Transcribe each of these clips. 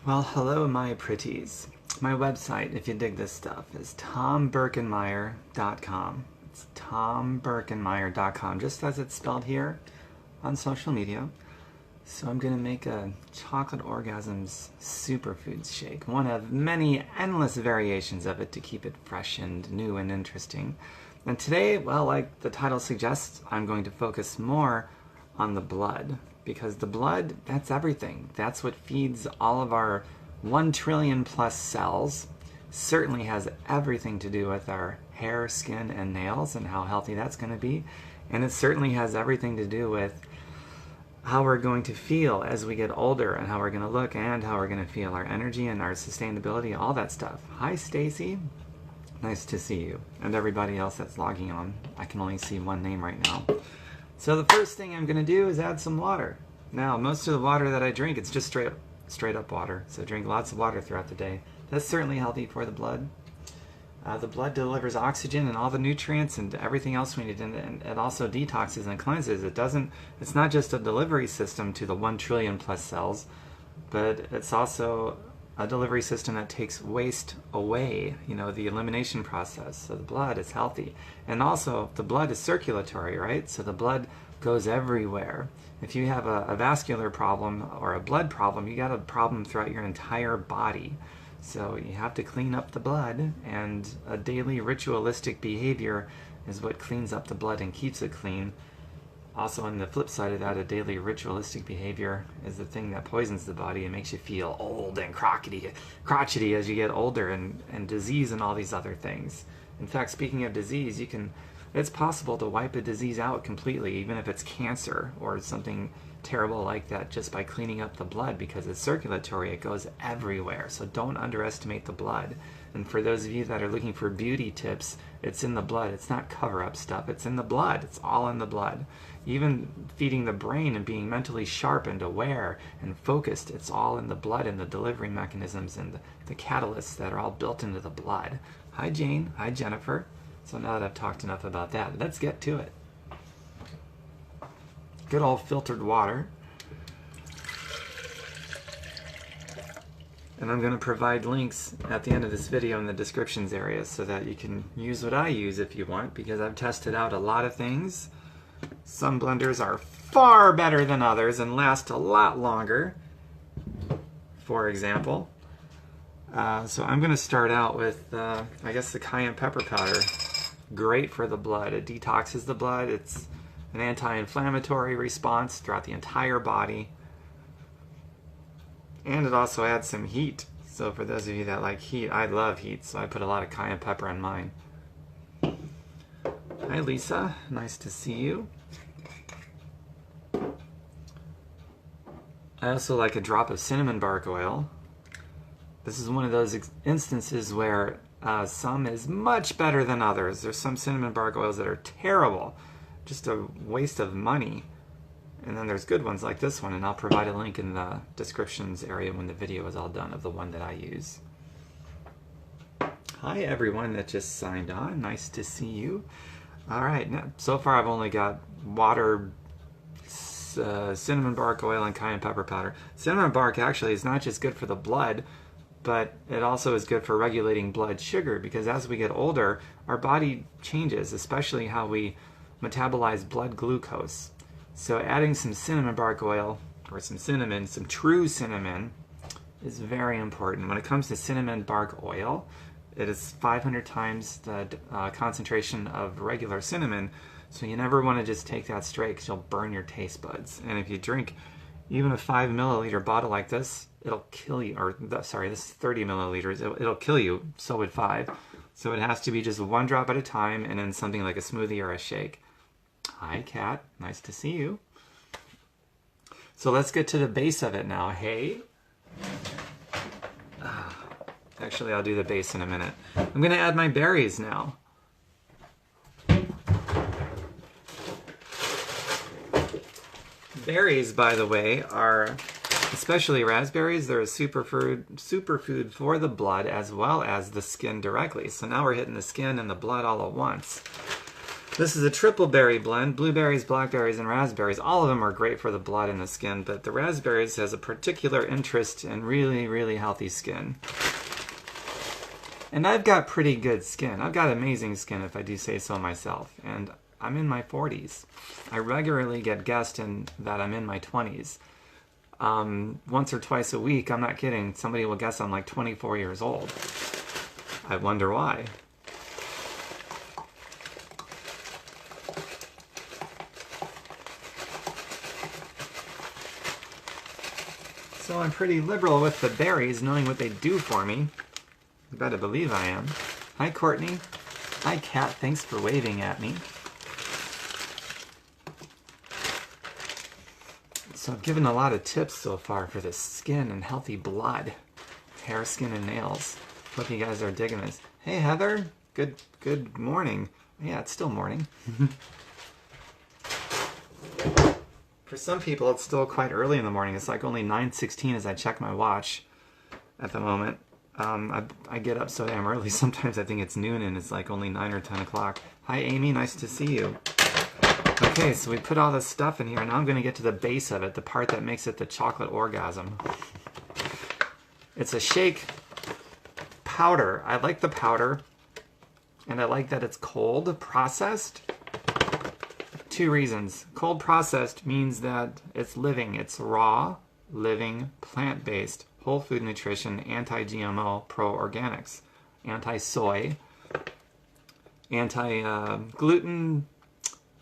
Well, hello, my pretties. My website, if you dig this stuff, is tombirkenmeyer.com. It's tombirkenmeyer.com, just as it's spelled here on social media. So I'm going to make a chocolate orgasms superfoods shake, one of many endless variations of it to keep it fresh and new and interesting. And today, well, like the title suggests, I'm going to focus more on the blood, because the blood, that's everything. That's what feeds all of our 1 trillion plus cells. Certainly has everything to do with our hair, skin, and nails and how healthy that's going to be. And it certainly has everything to do with how we're going to feel as we get older, and how we're going to look, and how we're going to feel, our energy and our sustainability, all that stuff. Hi, Stacy. Nice to see you. And everybody else that's logging on. I can only see one name right now. So the first thing I'm going to do is add some water. Now, most of the water that I drink, it's just straight up water. So drink lots of water throughout the day. That's certainly healthy for the blood. The blood delivers oxygen and all the nutrients and everything else we need, and it also detoxes and cleanses. It's not just a delivery system to the 1 trillion plus cells, but it's also a delivery system that takes waste away, the elimination process. So the blood is healthy. And also, the blood is circulatory, right? So the blood goes everywhere. If you have a vascular problem or a blood problem, you got a problem throughout your entire body. So you have to clean up the blood, and a daily ritualistic behavior is what cleans up the blood and keeps it clean. Also, on the flip side of that, a daily ritualistic behavior is the thing that poisons the body and makes you feel old and crotchety as you get older, and disease and all these other things. In fact, speaking of disease, it's possible to wipe a disease out completely, even if it's cancer or something terrible like that, just by cleaning up the blood, because it's circulatory. It goes everywhere. So don't underestimate the blood. And for those of you that are looking for beauty tips, it's in the blood. It's not cover-up stuff. It's in the blood. It's all in the blood. Even feeding the brain and being mentally sharp and aware and focused, it's all in the blood, and the delivery mechanisms and the catalysts that are all built into the blood. Hi, Jane. Hi, Jennifer. So now that I've talked enough about that, let's get to it. Good old filtered water. And I'm going to provide links at the end of this video in the descriptions area so that you can use what I use if you want, because I've tested out a lot of things. Some blenders are far better than others and last a lot longer, for example. So I'm going to start out with, I guess, the cayenne pepper powder. Great for the blood. It detoxes the blood. It's an anti-inflammatory response throughout the entire body. And it also adds some heat. So for those of you that like heat, I love heat, so I put a lot of cayenne pepper on mine. Hi, Lisa. Nice to see you. I also like a drop of cinnamon bark oil. This is one of those instances where some is much better than others. There's some cinnamon bark oils that are terrible, just a waste of money. And then there's good ones like this one, and I'll provide a link in the descriptions area when the video is all done of the one that I use. Hi, everyone that just signed on. Nice to see you. All right, now, so far I've only got water, cinnamon bark oil, and cayenne pepper powder. Cinnamon bark actually is not just good for the blood, but it also is good for regulating blood sugar, because as we get older, our body changes, especially how we metabolize blood glucose. So adding some cinnamon bark oil, or some cinnamon, some true cinnamon, is very important. When it comes to cinnamon bark oil, it is 500 times the concentration of regular cinnamon, so you never want to just take that straight, because you'll burn your taste buds. And if you drink even a 5 milliliter bottle like this, it'll kill you. Or sorry, this is 30 milliliters. It'll kill you. So would 5. So it has to be just one drop at a time, and in something like a smoothie or a shake. Hi, Kat. Nice to see you. So let's get to the base of it now. Hey. Actually, I'll do the base in a minute. I'm going to add my berries now. Berries, by the way, are, especially raspberries, they're a superfood for the blood as well as the skin directly. So now we're hitting the skin and the blood all at once. This is a triple berry blend. Blueberries, blackberries, and raspberries. All of them are great for the blood and the skin, but the raspberries has a particular interest in really, really healthy skin. And I've got pretty good skin. I've got amazing skin, if I do say so myself. And I'm in my 40s. I regularly get guessed that I'm in my 20s. Once or twice a week, I'm not kidding, somebody will guess I'm like 24 years old. I wonder why. So I'm pretty liberal with the berries, knowing what they do for me. You better believe I am. Hi, Courtney. Hi, Kat. Thanks for waving at me. So I've given a lot of tips so far for the skin and healthy blood. Hair, skin, and nails. Hope you guys are digging this. Hey, Heather. Good morning. Yeah, it's still morning. For some people, it's still quite early in the morning. It's like only 9:16 as I check my watch at the moment. I get up so damn early. Sometimes I think it's noon and it's like only 9 or 10 o'clock. Hi, Amy. Nice to see you. Okay, so we put all this stuff in here. Now I'm going to get to the base of it, the part that makes it the chocolate orgasm. It's a shake powder. I like the powder, and I like that it's cold processed. 2 reasons. Cold processed means that it's living. It's raw, living, plant-based, whole food nutrition, anti-GMO, pro-organics, anti-soy, anti-gluten,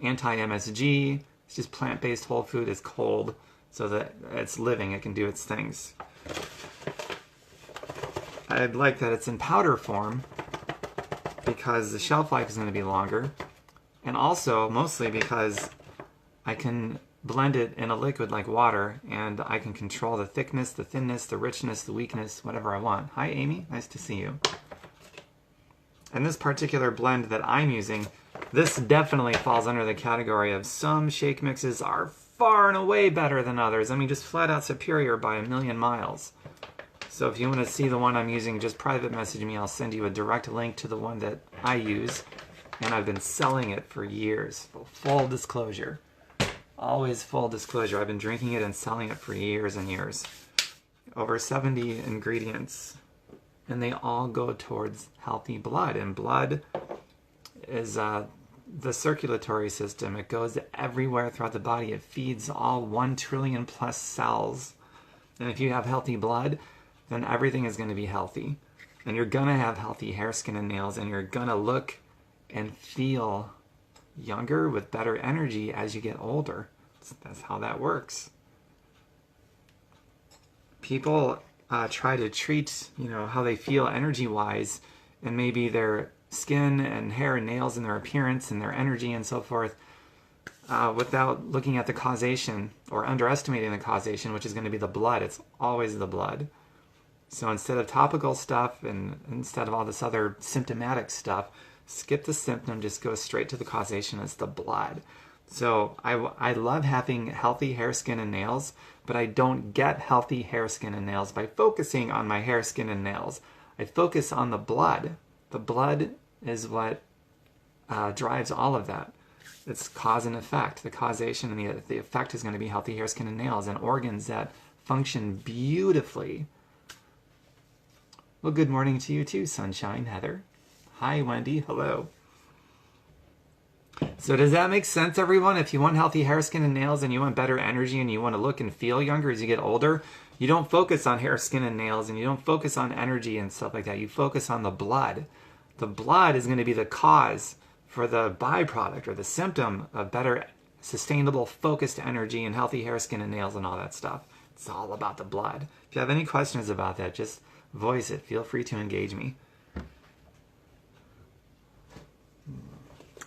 anti-MSG. It's just plant-based whole food. It's cold so that it's living. It can do its things. I'd like that it's in powder form because the shelf life is going to be longer. And also, mostly because I can blend it in a liquid like water, and I can control the thickness, the thinness, the richness, the weakness, whatever I want. Hi, Amy. Nice to see you. And this particular blend that I'm using, this definitely falls under the category of some shake mixes are far and away better than others. I mean, just flat out superior by a million miles. So if you want to see the one I'm using, just private message me. I'll send you a direct link to the one that I use. And I've been selling it for years. Full disclosure. Always full disclosure. I've been drinking it and selling it for years and years. Over 70 ingredients. And they all go towards healthy blood. And blood is the circulatory system. It goes everywhere throughout the body. It feeds all 1 trillion plus cells. And if you have healthy blood, then everything is going to be healthy. And you're going to have healthy hair, skin, and nails. And you're going to look and feel younger with better energy as you get older. That's how that works. People try to treat, how they feel energy-wise, and maybe their skin and hair and nails and their appearance and their energy and so forth, without looking at the causation or underestimating the causation, which is going to be the blood. It's always the blood. So instead of topical stuff and instead of all this other symptomatic stuff, skip the symptom, just go straight to the causation. It's the blood. So I love having healthy hair, skin, and nails, but I don't get healthy hair, skin, and nails by focusing on my hair, skin, and nails. I focus on the blood. The blood is what drives all of that. It's cause and effect. The causation and the effect is going to be healthy hair, skin, and nails, and organs that function beautifully. Well, good morning to you too, Sunshine, Heather. Hi, Wendy. Hello. So does that make sense, everyone? If you want healthy hair, skin, and nails, and you want better energy, and you want to look and feel younger as you get older, you don't focus on hair, skin, and nails, and you don't focus on energy and stuff like that. You focus on the blood. The blood is going to be the cause for the byproduct or the symptom of better, sustainable, focused energy and healthy hair, skin, and nails, and all that stuff. It's all about the blood. If you have any questions about that, just voice it. Feel free to engage me.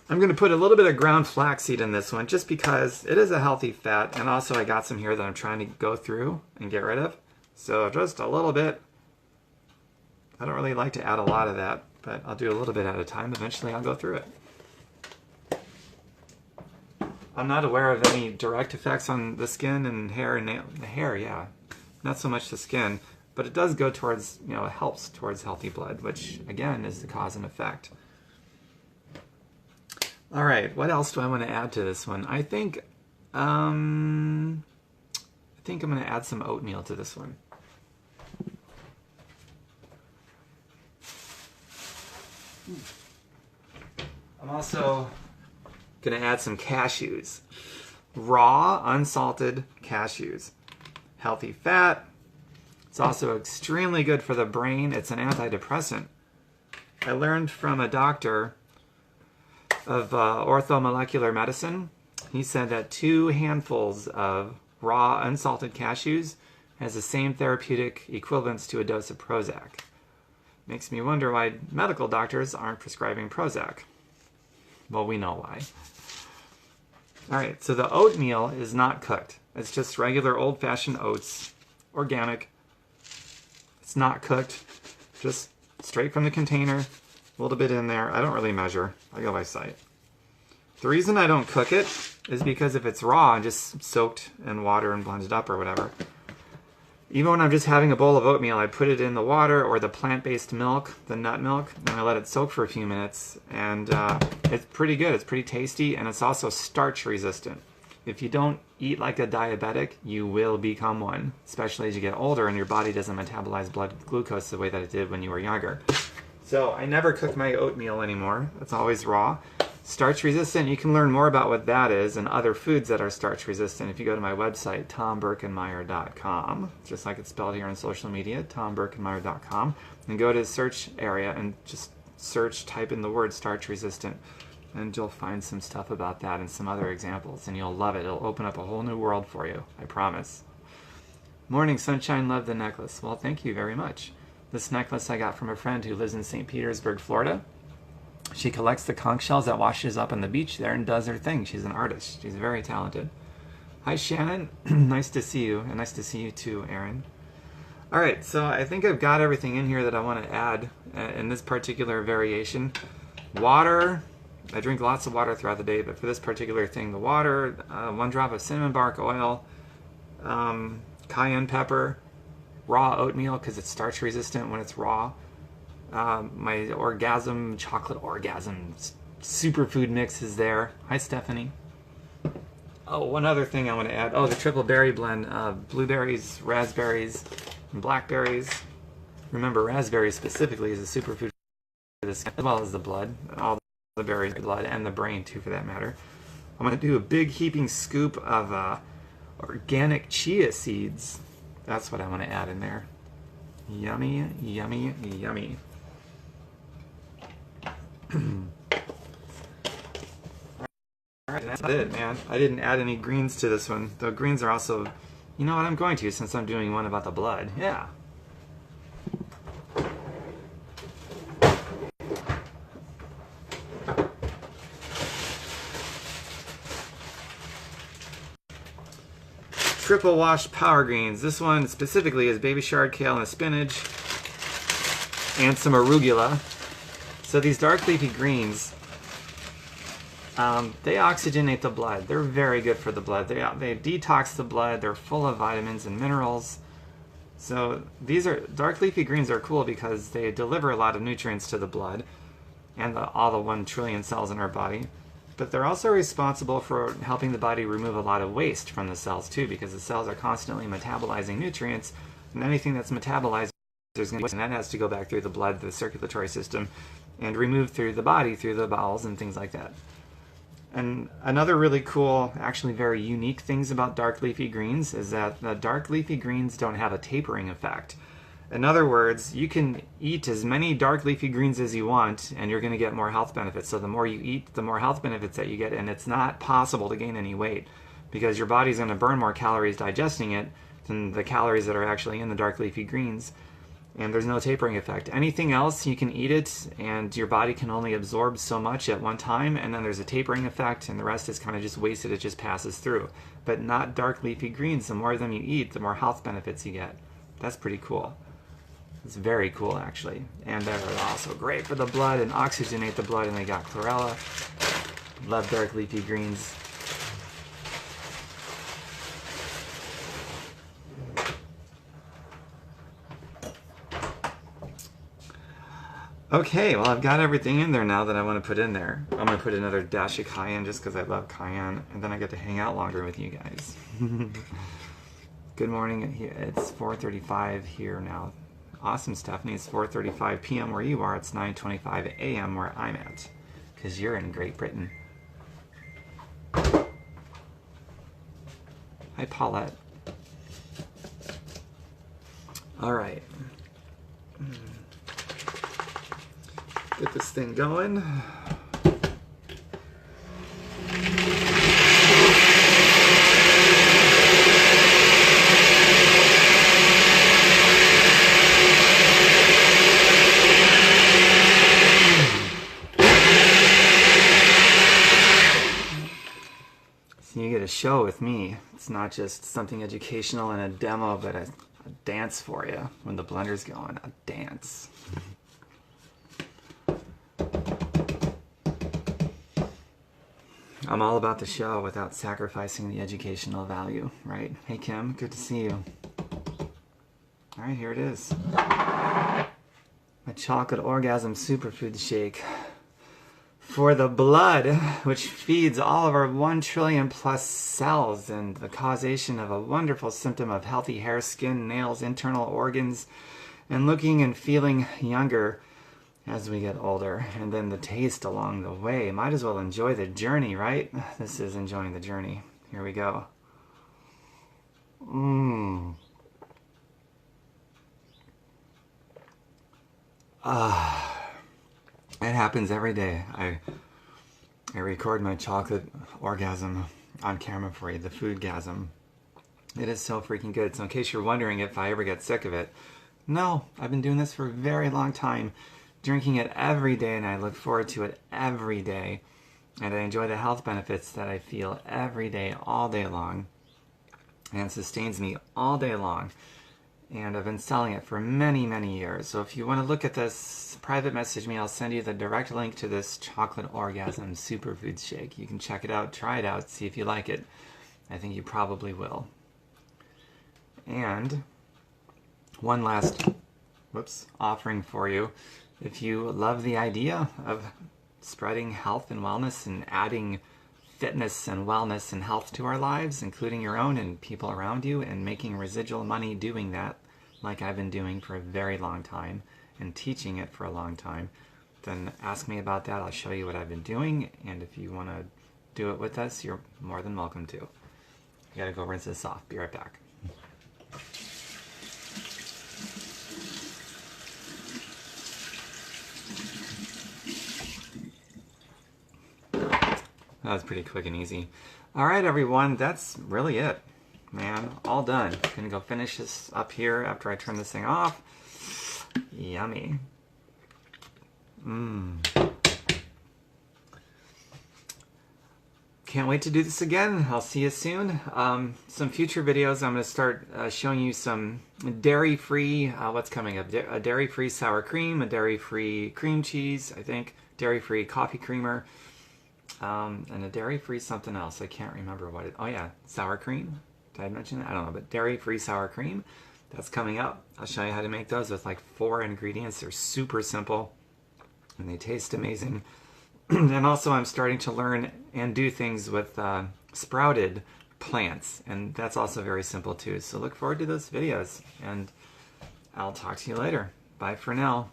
I'm going to put a little bit of ground flaxseed in this one just because it is a healthy fat, and also I got some here that I'm trying to go through and get rid of. So just a little bit. I don't really like to add a lot of that, but I'll do a little bit at a time. Eventually I'll go through it. I'm not aware of any direct effects on the skin and hair and nail. The hair, yeah. Not so much the skin, but it does go towards, it helps towards healthy blood, which again is the cause and effect. All right, what else do I want to add to this one? I think I'm going to add some oatmeal to this one. I'm also going to add some cashews. Raw, unsalted cashews. Healthy fat. It's also extremely good for the brain. It's an antidepressant. I learned from a doctor of orthomolecular medicine. He said that 2 handfuls of raw, unsalted cashews has the same therapeutic equivalence to a dose of Prozac. Makes me wonder why medical doctors aren't prescribing Prozac. Well, we know why. Alright, so the oatmeal is not cooked. It's just regular old-fashioned oats, organic. It's not cooked, just straight from the container, a little bit in there. I don't really measure, I go by sight. The reason I don't cook it is because if it's raw and just soaked in water and blended up or whatever, even when I'm just having a bowl of oatmeal, I put it in the water or the plant-based milk, the nut milk, and I let it soak for a few minutes, and it's pretty good. It's pretty tasty, and it's also starch resistant. If you don't eat like a diabetic, you will become one, especially as you get older and your body doesn't metabolize blood glucose the way that it did when you were younger. So I never cook my oatmeal anymore. It's always raw. Starch resistant, you can learn more about what that is and other foods that are starch resistant if you go to my website, tomberkenmeyer.com, just like it's spelled here on social media, tomberkenmeyer.com, and go to the search area and just search, type in the word starch resistant, and you'll find some stuff about that and some other examples, and you'll love it. It'll open up a whole new world for you, I promise. Morning Sunshine, love the necklace. Well, thank you very much. This necklace I got from a friend who lives in St. Petersburg, Florida. She collects the conch shells that washes up on the beach there and does her thing. She's an artist. She's very talented. Hi, Shannon. Nice to see you. And nice to see you too, Aaron. All right, so I think I've got everything in here that I want to add in this particular variation. Water. I drink lots of water throughout the day, but for this particular thing, the water, 1 drop of cinnamon bark oil, cayenne pepper, raw oatmeal because it's starch resistant when it's raw. My orgasm, chocolate orgasm superfood mix is there. Hi, Stephanie. Oh, one other thing I want to add. Oh, the triple berry blend. Blueberries, raspberries, and blackberries. Remember, raspberries specifically is a superfood for the skin, as well as the blood. All the berries, blood, and the brain, too, for that matter. I'm going to do a big heaping scoop of organic chia seeds. That's what I want to add in there. Yummy, yummy, yummy. Alright, that's it, man. I didn't add any greens to this one. The greens are also... You know what, I'm going to, since I'm doing one about the blood. Yeah. Triple wash power greens. This one specifically is baby chard, kale, and spinach, and some arugula. So these dark leafy greens, they oxygenate the blood. They're very good for the blood. They detox the blood. They're full of vitamins and minerals. So these are dark leafy greens are cool because they deliver a lot of nutrients to the blood and all the 1 trillion cells in our body. But they're also responsible for helping the body remove a lot of waste from the cells too, because the cells are constantly metabolizing nutrients, and anything that's metabolized, there's going to be waste, and that has to go back through the blood, the circulatory system, and removed through the body, through the bowels and things like that. And another really cool, actually very unique things about dark leafy greens is that the dark leafy greens don't have a tapering effect. In other words, you can eat as many dark leafy greens as you want and you're going to get more health benefits. So the more you eat, the more health benefits that you get, and it's not possible to gain any weight because your body's going to burn more calories digesting it than the calories that are actually in the dark leafy greens. And there's no tapering effect. Anything else, you can eat it and your body can only absorb so much at one time, and then there's a tapering effect and the rest is kind of just wasted, it just passes through. But not dark leafy greens. The more of them you eat, the more health benefits you get. That's pretty cool. It's very cool, actually. And they're also great for the blood and oxygenate the blood, and they got chlorella. Love dark leafy greens. Okay, well, I've got everything in there now that I want to put in there. I'm going to put another dash of cayenne just because I love cayenne, and then I get to hang out longer with you guys. Good morning. It's 4:35 here now. Awesome, Stephanie. It's 4:35 p.m. where you are. It's 9:25 a.m. where I'm at, because you're in Great Britain. Hi, Paulette. All right. Get this thing going. So you get a show with me. It's not just something educational and a demo, but a dance for you when the blender's going. A dance. I'm all about the show without sacrificing the educational value, right? Hey Kim, good to see you. All right, here it is. My chocolate orgasm superfood shake for the blood, which feeds all of our 1 trillion plus cells and the causation of a wonderful symptom of healthy hair, skin, nails, internal organs, and looking and feeling younger as we get older, and then the taste along the way. Might as well enjoy the journey, right? This is enjoying the journey. Here we go. It happens every day. I record my chocolate orgasm on camera for you, the foodgasm. It is so freaking good. So in case you're wondering if I ever get sick of it, no, I've been doing this for a very long time. Drinking it every day, and I look forward to it every day, and I enjoy the health benefits that I feel every day, all day long, and it sustains me all day long. And I've been selling it for many, many years. So if you want to look at this, private message me. I'll send you the direct link to this chocolate orgasm superfoods shake. You can check it out, try it out, see if you like it. I think you probably will. And one last offering for you. If you love the idea of spreading health and wellness and adding fitness and wellness and health to our lives, including your own and people around you, and making residual money doing that, like I've been doing for a very long time and teaching it for a long time, then ask me about that. I'll show you what I've been doing, and if you want to do it with us, you're more than welcome to. I gotta go rinse this off. Be right back. That was pretty quick and easy. All right, everyone, that's really it, man. All done. Gonna go finish this up here after I turn this thing off. Yummy. Can't wait to do this again. I'll see you soon. Some future videos, I'm gonna start showing you some dairy-free, what's coming up? A dairy-free sour cream, a dairy-free cream cheese, I think, dairy-free coffee creamer, and a dairy-free something else. I can't remember what it, oh yeah, sour cream. Did I mention that? I don't know, but dairy-free sour cream, that's coming up. I'll show you how to make those with like 4 ingredients. They're super simple and they taste amazing. And also I'm starting to learn and do things with sprouted plants, and that's also very simple too. So look forward to those videos, and I'll talk to you later. Bye for now.